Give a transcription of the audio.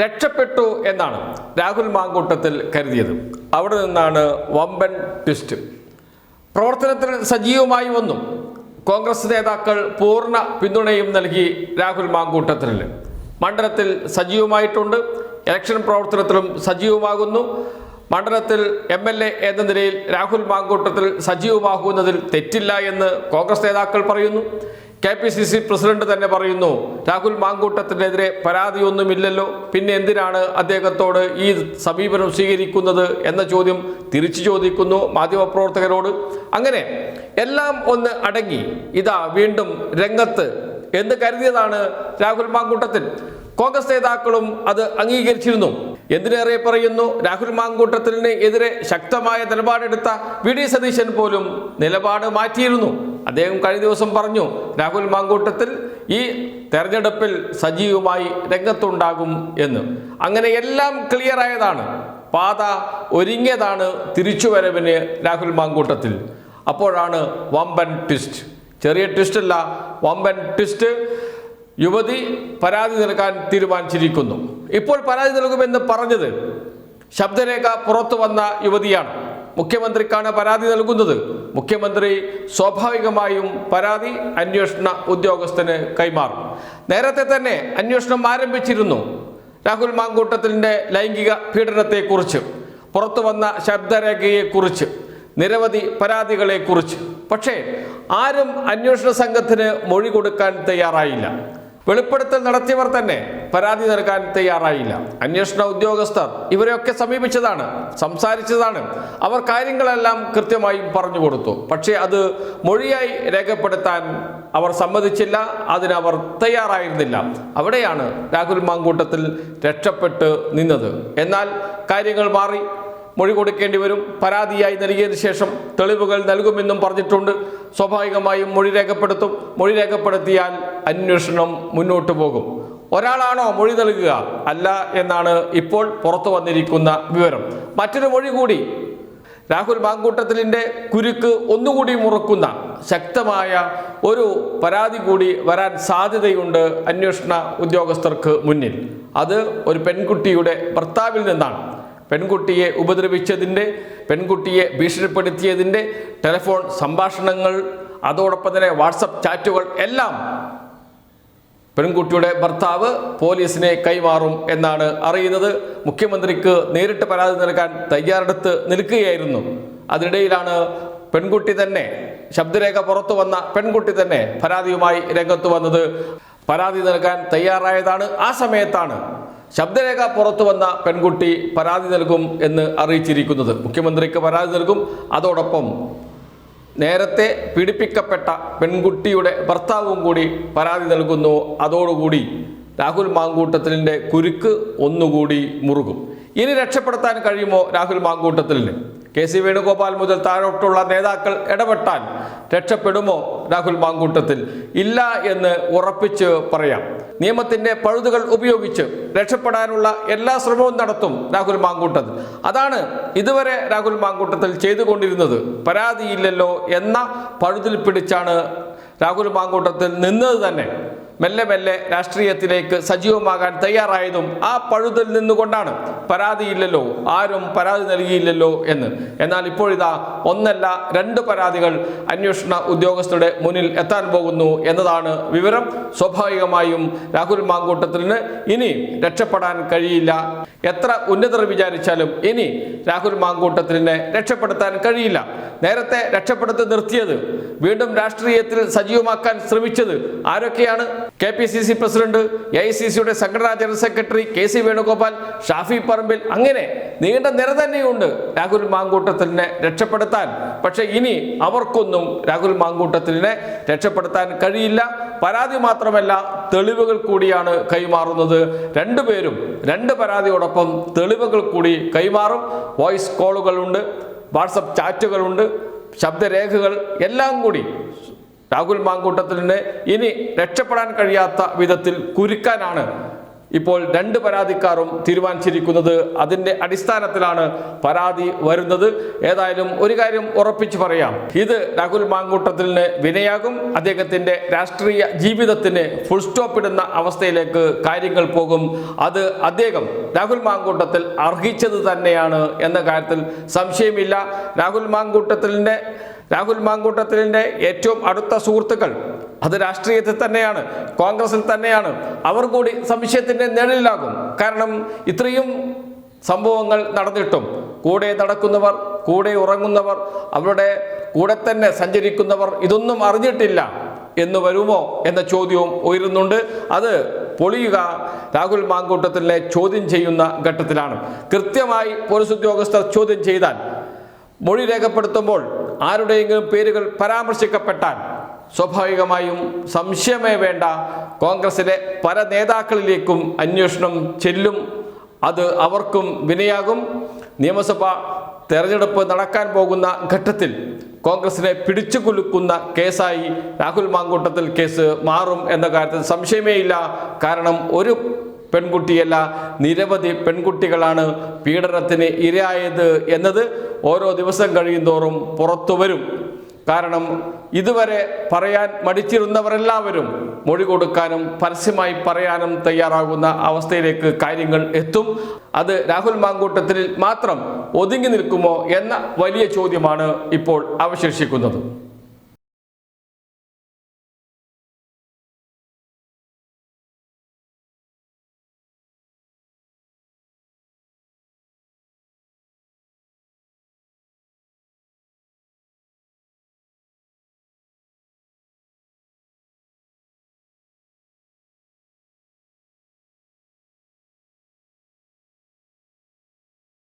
രക്ഷപ്പെട്ടു എന്നാണ് രാഹുൽ മാങ്കൂട്ടത്തിൽ കരുതിയത്. അവിടെ നിന്നാണ് വമ്പൻ ട്വിസ്റ്റ്. പ്രവർത്തനത്തിൽ സജീവമായി വന്നു. കോൺഗ്രസ് നേതാക്കൾ പൂർണ്ണ പിന്തുണയും നൽകി രാഹുൽ മാങ്കൂട്ടത്തിന്. മണ്ഡലത്തിൽ സജീവമായിട്ടുണ്ട്. ഇലക്ഷൻ പ്രവർത്തനത്തിലും സജീവമാകുന്നു. മണ്ഡലത്തിൽ MLA എന്ന നിലയിൽ രാഹുൽ മാങ്കൂട്ടത്തിൽ സജീവമാകുന്നതിൽ തെറ്റില്ല എന്ന് കോൺഗ്രസ് നേതാക്കൾ പറയുന്നു. KPCC പ്രസിഡന്റ് തന്നെ പറയുന്നു, രാഹുൽ മാങ്കൂട്ടത്തിനെതിരെ പരാതിയൊന്നുമില്ലല്ലോ, പിന്നെ എന്തിനാണ് അദ്ദേഹത്തോട് ഈ സമീപനം സ്വീകരിക്കുന്നത് എന്ന ചോദ്യം തിരിച്ചു ചോദിക്കുന്നു മാധ്യമപ്രവർത്തകരോട്. അങ്ങനെ എല്ലാം ഒന്ന് അടങ്ങി ഇതാ വീണ്ടും രംഗത്ത് എന്ന് കരുതിയതാണ് രാഹുൽ മാങ്കൂട്ടത്തിൽ. കോൺഗ്രസ് നേതാക്കളും അത് അംഗീകരിച്ചിരുന്നു. എന്തിനേറെ പറയുന്നു, രാഹുൽ മാങ്കൂട്ടത്തിന് എതിരെ ശക്തമായ നിലപാടെടുത്ത VD സതീശൻ പോലും നിലപാട് മാറ്റിയിരുന്നു. അദ്ദേഹം കഴിഞ്ഞ ദിവസം പറഞ്ഞു, രാഹുൽ മാങ്കൂട്ടത്തിൽ ഈ തെരഞ്ഞെടുപ്പിൽ സജീവമായി രംഗത്തുണ്ടാകും എന്ന്. അങ്ങനെ എല്ലാം ക്ലിയർ ആയതാണ്, പാത ഒരുങ്ങിയതാണ് തിരിച്ചുവരവിന് രാഹുൽ മാങ്കൂട്ടത്തിൽ. അപ്പോഴാണ് വമ്പൻ ട്വിസ്റ്റ്. ചെറിയ ട്വിസ്റ്റ് അല്ല, വമ്പൻ ട്വിസ്റ്റ്. യുവതി പരാതി നൽകാൻ തീരുമാനിച്ചിരിക്കുന്നു. ഇപ്പോൾ പരാതി നൽകുമെന്ന് പറഞ്ഞത് ശബ്ദരേഖ പുറത്തു വന്ന യുവതിയാണ്. മുഖ്യമന്ത്രിക്കാണ് പരാതി നൽകുന്നത്. മുഖ്യമന്ത്രി സ്വാഭാവികമായും പരാതി അന്വേഷണ ഉദ്യോഗസ്ഥന് കൈമാറും. നേരത്തെ തന്നെ അന്വേഷണം ആരംഭിച്ചിരുന്നു. രാഹുൽ മാങ്കൂട്ടത്തിൻ്റെ ലൈംഗിക പീഡനത്തെക്കുറിച്ച്, പുറത്തു വന്ന ശബ്ദരേഖയെക്കുറിച്ച്, നിരവധി പരാതികളെക്കുറിച്ച്. പക്ഷേ ആരും അന്വേഷണ സംഘത്തിന് മൊഴി കൊടുക്കാൻ തയ്യാറായില്ല. വെളിപ്പെടുത്തൽ നടത്തിയവർ തന്നെ പരാതി നൽകാൻ തയ്യാറായില്ല. അന്വേഷണ ഉദ്യോഗസ്ഥർ ഇവരെയൊക്കെ സമീപിച്ചതാണ്, സംസാരിച്ചതാണ്. അവർ കാര്യങ്ങളെല്ലാം കൃത്യമായും പറഞ്ഞു കൊടുത്തു. പക്ഷേ അത് മൊഴിയായി രേഖപ്പെടുത്താൻ അവർ സമ്മതിച്ചില്ല, അതിനവർ തയ്യാറായിരുന്നില്ല. അവിടെയാണ് രാഹുൽ മാങ്കൂട്ടത്തിൽ രക്ഷപ്പെട്ട് നിന്നത്. എന്നാൽ കാര്യങ്ങൾ മാറി. മൊഴി കൊടുക്കേണ്ടി വരും. പരാതിയായി നൽകിയതിനു ശേഷം തെളിവുകൾ നൽകുമെന്നും പറഞ്ഞിട്ടുണ്ട്. സ്വാഭാവികമായും മൊഴി രേഖപ്പെടുത്തും. മൊഴി രേഖപ്പെടുത്തിയാൽ അന്വേഷണം മുന്നോട്ട് പോകും. ഒരാളാണോ മൊഴി നൽകുക? അല്ല എന്നാണ് ഇപ്പോൾ പുറത്തു വന്നിരിക്കുന്ന വിവരം. മറ്റൊരു മൊഴി കൂടി, രാഹുൽ മാങ്കൂട്ടത്തിലിൻ്റെ കുരുക്ക് ഒന്നുകൂടി മുറുക്കുന്ന ശക്തമായ ഒരു പരാതി കൂടി വരാൻ സാധ്യതയുണ്ട് അന്വേഷണ ഉദ്യോഗസ്ഥർക്ക് മുന്നിൽ. അത് ഒരു പെൺകുട്ടിയുടെ ഭർത്താവിൽ നിന്നാണ്. പെൺകുട്ടിയെ ഉപദ്രവിച്ചതിൻ്റെ, പെൺകുട്ടിയെ ഭീഷണിപ്പെടുത്തിയതിൻ്റെ ടെലിഫോൺ സംഭാഷണങ്ങൾ, അതോടൊപ്പം തന്നെ വാട്സപ്പ് ചാറ്റുകൾ എല്ലാം പെൺകുട്ടിയുടെ ഭർത്താവ് പോലീസിനെ കൈമാറും എന്നാണ് അറിയുന്നത്. മുഖ്യമന്ത്രിക്ക് നേരിട്ട് പരാതി നൽകാൻ തയ്യാറെടുത്ത് നിൽക്കുകയായിരുന്നു. അതിനിടയിലാണ് പെൺകുട്ടി തന്നെ, ശബ്ദരേഖ പുറത്തു വന്ന പെൺകുട്ടി തന്നെ പരാതിയുമായി രംഗത്ത് വന്നത്. പരാതി നൽകാൻ തയ്യാറായതാണ്. ആ സമയത്താണ് ശബ്ദരേഖ പുറത്തു വന്ന പെൺകുട്ടി പരാതി നൽകും എന്ന് അറിയിച്ചിരിക്കുന്നത്. മുഖ്യമന്ത്രിക്ക് പരാതി നൽകും. അതോടൊപ്പം നേരത്തെ പീഡിപ്പിക്കപ്പെട്ട പെൺകുട്ടിയുടെ ഭർത്താവും കൂടി പരാതി നൽകുന്നു. അതോടുകൂടി രാഹുൽ മാങ്കൂട്ടത്തിലിൻ്റെ കുരുക്ക് ഒന്നുകൂടി മുറുകും. ഇനി രക്ഷപ്പെടുത്താൻ കഴിയുമോ രാഹുൽ മാങ്കൂട്ടത്തിലിന്? KC വേണുഗോപാൽ മുതൽ താഴോട്ടുള്ള നേതാക്കൾ ഇടപെട്ടാൽ രക്ഷപ്പെടുമോ രാഹുൽ മാങ്കൂട്ടത്തിൽ? ഇല്ല എന്ന് ഉറപ്പിച്ച് പറയാം. നിയമത്തിൻ്റെ പഴുതുകൾ ഉപയോഗിച്ച് രക്ഷപ്പെടാനുള്ള എല്ലാ ശ്രമവും നടത്തും രാഹുൽ മാങ്കൂട്ടത്തിൽ. അതാണ് ഇതുവരെ രാഹുൽ മാങ്കൂട്ടത്തിൽ ചെയ്തുകൊണ്ടിരുന്നത്. പരാതിയില്ലല്ലോ എന്ന പഴുതിൽ പിടിച്ചാണ് രാഹുൽ മാങ്കൂട്ടത്തിൽ നിന്നത് തന്നെ. മെല്ലെ മെല്ലെ രാഷ്ട്രീയത്തിലേക്ക് സജീവമാകാൻ തയ്യാറായതും ആ പഴുതിൽ നിന്നുകൊണ്ടാണ്. പരാതിയില്ലല്ലോ, ആരും പരാതി നൽകിയില്ലല്ലോ എന്ന്. എന്നാൽ ഇപ്പോഴിതാ ഒന്നല്ല രണ്ട് പരാതികൾ അന്വേഷണ ഉദ്യോഗസ്ഥരുടെ മുന്നിൽ എത്താൻ പോകുന്നു എന്നതാണ് വിവരം. സ്വാഭാവികമായും രാഹുൽ മാങ്കൂട്ടത്തിന് ഇനി രക്ഷപ്പെടാൻ കഴിയില്ല. എത്ര ഉന്നതർ വിചാരിച്ചാലും ഇനി രാഹുൽ മാങ്കൂട്ടത്തിനെ രക്ഷപ്പെടുത്താൻ കഴിയില്ല. നേരത്തെ രക്ഷപ്പെടുത്തി നിർത്തിയത്, വീണ്ടും രാഷ്ട്രീയത്തിൽ സജീവമാക്കാൻ ശ്രമിച്ചത് ആരൊക്കെയാണ്? KPCC പ്രസിഡന്റ്, AICCയുടെ സംഘടനാ general secretary KC Venugopal, Shafi Parambil, അങ്ങനെ നീണ്ട നിര തന്നെയുണ്ട് രാഹുൽ മാങ്കൂട്ടത്തിനെ രക്ഷപ്പെടുത്താൻ. പക്ഷെ ഇനി അവർക്കൊന്നും രാഹുൽ മാങ്കൂട്ടത്തിനെ രക്ഷപ്പെടുത്താൻ കഴിയില്ല. പരാതി മാത്രമല്ല, തെളിവുകൾ കൂടിയാണ് കൈമാറുന്നത്. രണ്ടുപേരും രണ്ട് പരാതിയോടൊപ്പം തെളിവുകൾ കൂടി കൈമാറും. വോയിസ് കോളുകളുണ്ട്, വാട്സപ്പ് ചാറ്റുകളുണ്ട്, ശബ്ദരേഖകൾ എല്ലാം കൂടി രാഹുൽ മാങ്കൂട്ടത്തിനെ ഇനി രക്ഷപ്പെടാൻ കഴിയാത്ത വിധത്തിൽ കുരുക്കാനാണ് ഇപ്പോൾ 2 പരാതിക്കാരും തീരുമാനിച്ചിരിക്കുന്നത്. അതിൻ്റെ അടിസ്ഥാനത്തിലാണ് പരാതി വരുന്നത്. ഏതായാലും ഒരു കാര്യം ഉറപ്പിച്ചു പറയാം, ഇത് രാഹുൽ മാങ്കൂട്ടത്തിലിന് വിനയാകും. അദ്ദേഹത്തിൻ്റെ രാഷ്ട്രീയ ജീവിതത്തിന് ഫുൾ സ്റ്റോപ്പ് ഇടുന്ന അവസ്ഥയിലേക്ക് കാര്യങ്ങൾ പോകും. അത് അദ്ദേഹം രാഹുൽ മാങ്കൂട്ടത്തിൽ അർഹിച്ചത് തന്നെയാണ് എന്ന കാര്യത്തിൽ സംശയമില്ല. രാഹുൽ മാങ്കൂട്ടത്തിലിൻ്റെ ഏറ്റവും അടുത്ത സുഹൃത്തുക്കൾ അത് രാഷ്ട്രീയത്തിൽ തന്നെയാണ്, കോൺഗ്രസിൽ തന്നെയാണ്. അവർ കൂടി സംശയത്തിൻ്റെ നിഴലിലാകും. കാരണം ഇത്രയും സംഭവങ്ങൾ നടന്നിട്ടും കൂടെ നടക്കുന്നവർ, കൂടെ ഉറങ്ങുന്നവർ, അവരുടെ കൂടെ തന്നെ സഞ്ചരിക്കുന്നവർ ഇതൊന്നും അറിഞ്ഞിട്ടില്ല എന്ന് വരുമോ എന്ന ചോദ്യവും ഉയരുന്നുണ്ട്. അത് പൊളിയുക രാഹുൽ മാങ്കൂട്ടത്തിനെ ചോദ്യം ചെയ്യുന്ന ഘട്ടത്തിലാണ്. കൃത്യമായി പോലീസ് ഉദ്യോഗസ്ഥർ ചോദ്യം ചെയ്താൽ, മൊഴി രേഖപ്പെടുത്തുമ്പോൾ ആരുടെയെങ്കിലും പേരുകൾ പരാമർശിക്കപ്പെട്ടാൽ സ്വാഭാവികമായും സംശയമേ വേണ്ട, കോൺഗ്രസിലെ പല നേതാക്കളിലേക്കും അന്വേഷണം ചെല്ലും. അത് അവർക്കും വിനയാകും. നിയമസഭാ തെരഞ്ഞെടുപ്പ് നടക്കാൻ പോകുന്ന ഘട്ടത്തിൽ കോൺഗ്രസിനെ പിടിച്ചു കുലുക്കുന്ന കേസായി രാഹുൽ മാങ്കൂട്ടത്തിൽ കേസ് മാറും എന്ന കാര്യത്തിൽ സംശയമേ ഇല്ല. കാരണം ഒരു പെൺകുട്ടിയല്ല, നിരവധി പെൺകുട്ടികളാണ് പീഡനത്തിന് ഇരയായത് എന്നത് ഓരോ ദിവസം കഴിയുന്തോറും പുറത്തു വരും. കാരണം ഇതുവരെ പറയാൻ മടിച്ചിരുന്നവരെല്ലാവരും മൊഴി കൊടുക്കാനും പരസ്യമായി പറയാനും തയ്യാറാകുന്ന അവസ്ഥയിലേക്ക് കാര്യങ്ങൾ എത്തും. അത് രാഹുൽ മാങ്കൂട്ടത്തിൽ മാത്രം ഒതുങ്ങി നിൽക്കുമോ എന്ന വലിയ ചോദ്യമാണ് ഇപ്പോൾ അവശേഷിക്കുന്നത്.